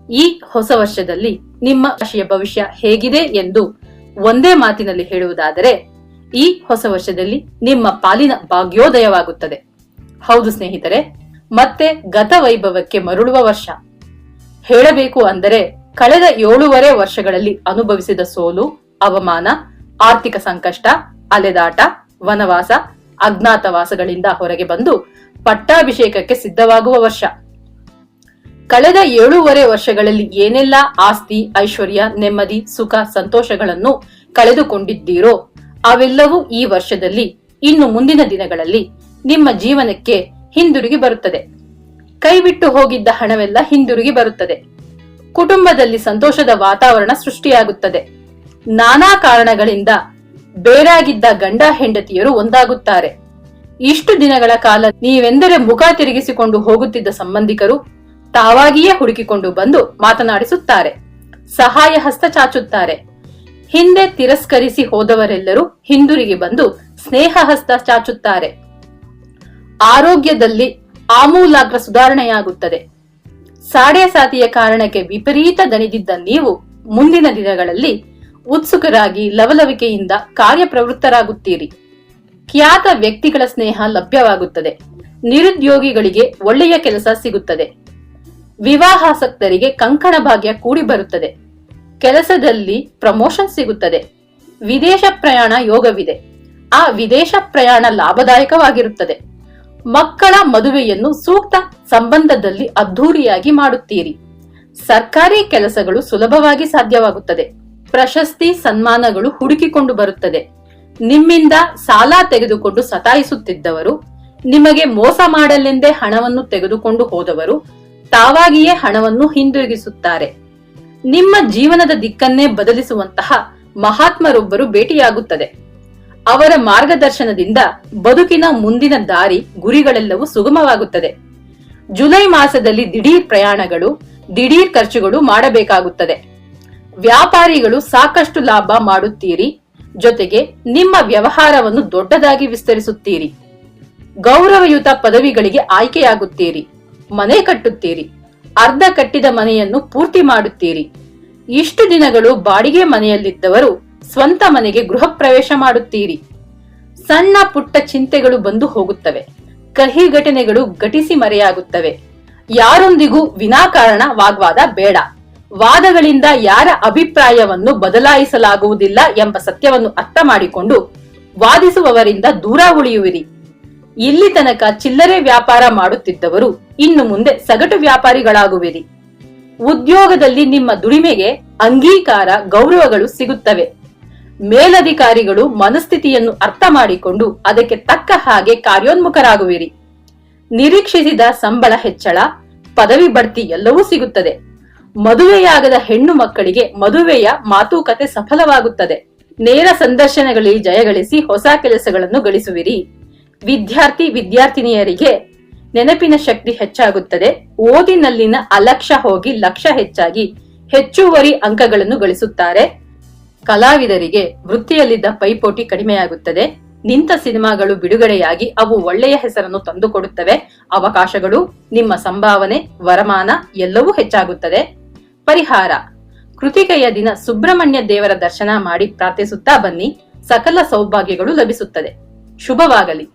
ಈ ಹೊಸ ವರ್ಷದಲ್ಲಿ ನಿಮ್ಮ ರಾಶಿಯ ಭವಿಷ್ಯ ಹೇಗಿದೆ ಎಂದು ಒಂದೇ ಮಾತಿನಲ್ಲಿ ಹೇಳುವುದಾದರೆ, ಈ ಹೊಸ ವರ್ಷದಲ್ಲಿ ನಿಮ್ಮ ಪಾಲಿನ ಭಾಗ್ಯೋದಯವಾಗುತ್ತದೆ. ಹೌದು ಸ್ನೇಹಿತರೆ, ಮತ್ತೆ ಗತ ವೈಭವಕ್ಕೆ ಮರಳುವ ವರ್ಷ. ಹೇಳಬೇಕು ಅಂದರೆ ಕಳೆದ 7.5 ವರ್ಷಗಳಲ್ಲಿ ಅನುಭವಿಸಿದ ಸೋಲು, ಅವಮಾನ, ಆರ್ಥಿಕ ಸಂಕಷ್ಟ, ಅಲೆದಾಟ, ವನವಾಸ, ಅಜ್ಞಾತವಾಸಗಳಿಂದ ಹೊರಗೆ ಬಂದು ಪಟ್ಟಾಭಿಷೇಕಕ್ಕೆ ಸಿದ್ಧವಾಗುವ ವರ್ಷ. ಕಳೆದ 7.5 ವರ್ಷಗಳಲ್ಲಿ ಏನೆಲ್ಲಾ ಆಸ್ತಿ, ಐಶ್ವರ್ಯ, ನೆಮ್ಮದಿ, ಸುಖ, ಸಂತೋಷಗಳನ್ನು ಕಳೆದುಕೊಂಡಿದ್ದೀರೋ ಅವೆಲ್ಲವೂ ಈ ವರ್ಷದಲ್ಲಿ, ಇನ್ನು ಮುಂದಿನ ದಿನಗಳಲ್ಲಿ ನಿಮ್ಮ ಜೀವನಕ್ಕೆ ಹಿಂದಿರುಗಿ ಬರುತ್ತದೆ. ಕೈಬಿಟ್ಟು ಹೋಗಿದ್ದ ಹಣವೆಲ್ಲ ಹಿಂದಿರುಗಿ ಬರುತ್ತದೆ. ಕುಟುಂಬದಲ್ಲಿ ಸಂತೋಷದ ವಾತಾವರಣ ಸೃಷ್ಟಿಯಾಗುತ್ತದೆ. ನಾನಾ ಕಾರಣಗಳಿಂದ ಬೇರಾಗಿದ್ದ ಗಂಡ ಹೆಂಡತಿಯರು ಒಂದಾಗುತ್ತಾರೆ. ಇಷ್ಟು ದಿನಗಳ ಕಾಲ ನೀವೆಂದರೆ ಮುಖ ತಿರುಗಿಸಿಕೊಂಡು ಹೋಗುತ್ತಿದ್ದ ಸಂಬಂಧಿಕರು ತಾವಾಗಿಯೇ ಹುಡುಕಿಕೊಂಡು ಬಂದು ಮಾತನಾಡಿಸುತ್ತಾರೆ, ಸಹಾಯ ಹಸ್ತ ಚಾಚುತ್ತಾರೆ. ಹಿಂದೆ ತಿರಸ್ಕರಿಸಿ ಹೋದವರೆಲ್ಲರೂ ಹಿಂದಿರುಗಿ ಬಂದು ಸ್ನೇಹ ಹಸ್ತ ಚಾಚುತ್ತಾರೆ. ಆರೋಗ್ಯದಲ್ಲಿ ಆಮೂಲಾಗ್ರ ಸುಧಾರಣೆಯಾಗುತ್ತದೆ. ಸಾಡೆ ಸಾತಿಯ ಕಾರಣಕ್ಕೆ ವಿಪರೀತ ದಣಿದಿದ್ದ ನೀವು ಮುಂದಿನ ದಿನಗಳಲ್ಲಿ ಉತ್ಸುಕರಾಗಿ ಲವಲವಿಕೆಯಿಂದ ಕಾರ್ಯಪ್ರವೃತ್ತರಾಗುತ್ತೀರಿ. ಖ್ಯಾತ ವ್ಯಕ್ತಿಗಳ ಸ್ನೇಹ ಲಭ್ಯವಾಗುತ್ತದೆ. ನಿರುದ್ಯೋಗಿಗಳಿಗೆ ಒಳ್ಳೆಯ ಕೆಲಸ ಸಿಗುತ್ತದೆ. ವಿವಾಹಾಸಕ್ತರಿಗೆ ಕಂಕಣ ಭಾಗ್ಯ ಕೂಡಿ ಬರುತ್ತದೆ. ಕೆಲಸದಲ್ಲಿ ಪ್ರಮೋಷನ್ ಸಿಗುತ್ತದೆ. ವಿದೇಶ ಪ್ರಯಾಣ ಯೋಗವಿದೆ. ಆ ವಿದೇಶ ಪ್ರಯಾಣ ಲಾಭದಾಯಕವಾಗಿರುತ್ತದೆ. ಮಕ್ಕಳ ಮದುವೆಯನ್ನು ಸೂಕ್ತ ಸಂಬಂಧದಲ್ಲಿ ಅದ್ಧೂರಿಯಾಗಿ ಮಾಡುತ್ತೀರಿ. ಸರ್ಕಾರಿ ಕೆಲಸಗಳು ಸುಲಭವಾಗಿ ಸಾಧ್ಯವಾಗುತ್ತದೆ. ಪ್ರಶಸ್ತಿ ಸನ್ಮಾನಗಳು ಹುಡುಕಿಕೊಂಡು ಬರುತ್ತದೆ. ನಿಮ್ಮಿಂದ ಸಾಲ ತೆಗೆದುಕೊಂಡು ಸತಾಯಿಸುತ್ತಿದ್ದವರು, ನಿಮಗೆ ಮೋಸ ಮಾಡಲೆಂದೇ ಹಣವನ್ನು ತೆಗೆದುಕೊಂಡು ಹೋದವರು ತಾವಾಗಿಯೇ ಹಣವನ್ನು ಹಿಂದಿರುಗಿಸುತ್ತಾರೆ. ನಿಮ್ಮ ಜೀವನದ ದಿಕ್ಕನ್ನೇ ಬದಲಿಸುವಂತಹ ಮಹಾತ್ಮರೊಬ್ಬರು ಭೇಟಿಯಾಗುತ್ತದೆ. ಅವರ ಮಾರ್ಗದರ್ಶನದಿಂದ ಬದುಕಿನ ಮುಂದಿನ ದಾರಿ, ಗುರಿಗಳೆಲ್ಲವೂ ಸುಗಮವಾಗುತ್ತದೆ. ಜುಲೈ ಮಾಸದಲ್ಲಿ ದಿಢೀರ್ ಪ್ರಯಾಣಗಳು, ದಿಢೀರ್ ಖರ್ಚುಗಳು ಮಾಡಬೇಕಾಗುತ್ತದೆ. ವ್ಯಾಪಾರಿಗಳು ಸಾಕಷ್ಟು ಲಾಭ ಮಾಡುತ್ತೀರಿ. ಜೊತೆಗೆ ನಿಮ್ಮ ವ್ಯವಹಾರವನ್ನು ದೊಡ್ಡದಾಗಿ ವಿಸ್ತರಿಸುತ್ತೀರಿ. ಗೌರವಯುತ ಪದವಿಗಳಿಗೆ ಆಯ್ಕೆಯಾಗುತ್ತೀರಿ. ಮನೆ ಕಟ್ಟುತ್ತೀರಿ. ಅರ್ಧ ಕಟ್ಟಿದ ಮನೆಯನ್ನು ಪೂರ್ತಿ ಮಾಡುತ್ತೀರಿ. ಇಷ್ಟು ದಿನಗಳು ಬಾಡಿಗೆ ಮನೆಯಲ್ಲಿದ್ದವರು ಸ್ವಂತ ಮನೆಗೆ ಗೃಹ ಪ್ರವೇಶ ಮಾಡುತ್ತೀರಿ. ಸಣ್ಣ ಪುಟ್ಟ ಚಿಂತೆಗಳು ಬಂದು ಹೋಗುತ್ತವೆ. ಕಹಿ ಘಟನೆಗಳು ಘಟಿಸಿ ಮರೆಯಾಗುತ್ತವೆ. ಯಾರೊಂದಿಗೂ ವಿನಾಕಾರಣ ವಾಗ್ವಾದ ಬೇಡ. ವಾದಗಳಿಂದ ಯಾರ ಅಭಿಪ್ರಾಯವನ್ನು ಬದಲಾಯಿಸಲಾಗುವುದಿಲ್ಲ ಎಂಬ ಸತ್ಯವನ್ನು ಅರ್ಥ ಮಾಡಿಕೊಂಡು ವಾದಿಸುವವರಿಂದ ದೂರ ಉಳಿಯುವಿರಿ. ಇಲ್ಲಿ ತನಕ ಚಿಲ್ಲರೆ ವ್ಯಾಪಾರ ಮಾಡುತ್ತಿದ್ದವರು ಇನ್ನು ಮುಂದೆ ಸಗಟು ವ್ಯಾಪಾರಿಗಳಾಗುವಿರಿ. ಉದ್ಯೋಗದಲ್ಲಿ ನಿಮ್ಮ ದುಡಿಮೆಗೆ ಅಂಗೀಕಾರ, ಗೌರವಗಳು ಸಿಗುತ್ತವೆ. ಮೇಲಧಿಕಾರಿಗಳು ಮನಸ್ಥಿತಿಯನ್ನು ಅರ್ಥ ಮಾಡಿಕೊಂಡು ಅದಕ್ಕೆ ತಕ್ಕ ಹಾಗೆ ಕಾರ್ಯೋನ್ಮುಖರಾಗುವಿರಿ. ನಿರೀಕ್ಷಿಸಿದ ಸಂಬಳ ಹೆಚ್ಚಳ, ಪದವಿ ಬಡ್ತಿ ಎಲ್ಲವೂ ಸಿಗುತ್ತದೆ. ಮದುವೆಯಾಗದ ಹೆಣ್ಣು ಮಕ್ಕಳಿಗೆ ಮದುವೆಯ ಮಾತುಕತೆ ಸಫಲವಾಗುತ್ತದೆ. ನೇರ ಸಂದರ್ಶನಗಳಲ್ಲಿ ಜಯಗಳಿಸಿ ಹೊಸ ಕೆಲಸಗಳನ್ನು ಗಳಿಸುವಿರಿ. ವಿದ್ಯಾರ್ಥಿನಿಯರಿಗೆ ನೆನಪಿನ ಶಕ್ತಿ ಹೆಚ್ಚಾಗುತ್ತದೆ. ಓದಿನಲ್ಲಿನ ಅಲಕ್ಷ್ಯ ಹೋಗಿ ಲಕ್ಷ್ಯ ಹೆಚ್ಚಾಗಿ ಹೆಚ್ಚುವರಿ ಅಂಕಗಳನ್ನು ಗಳಿಸುತ್ತಾರೆ. ಕಲಾವಿದರಿಗೆ ವೃತ್ತಿಯಲ್ಲಿದ್ದ ಪೈಪೋಟಿ ಕಡಿಮೆಯಾಗುತ್ತದೆ. ನಿಂತ ಸಿನಿಮಾಗಳು ಬಿಡುಗಡೆಯಾಗಿ ಅವು ಒಳ್ಳೆಯ ಹೆಸರನ್ನು ತಂದುಕೊಡುತ್ತವೆ. ಅವಕಾಶಗಳು, ನಿಮ್ಮ ಸಂಭಾವನೆ, ವರಮಾನ ಎಲ್ಲವೂ ಹೆಚ್ಚಾಗುತ್ತದೆ. ಪರಿಹಾರ: ಕೃತಿಕೆಯ ದಿನ ಸುಬ್ರಹ್ಮಣ್ಯ ದೇವರ ದರ್ಶನ ಮಾಡಿ ಪ್ರಾರ್ಥಿಸುತ್ತಾ ಬನ್ನಿ. ಸಕಲ ಸೌಭಾಗ್ಯಗಳು ಲಭಿಸುತ್ತದೆ. ಶುಭವಾಗಲಿ.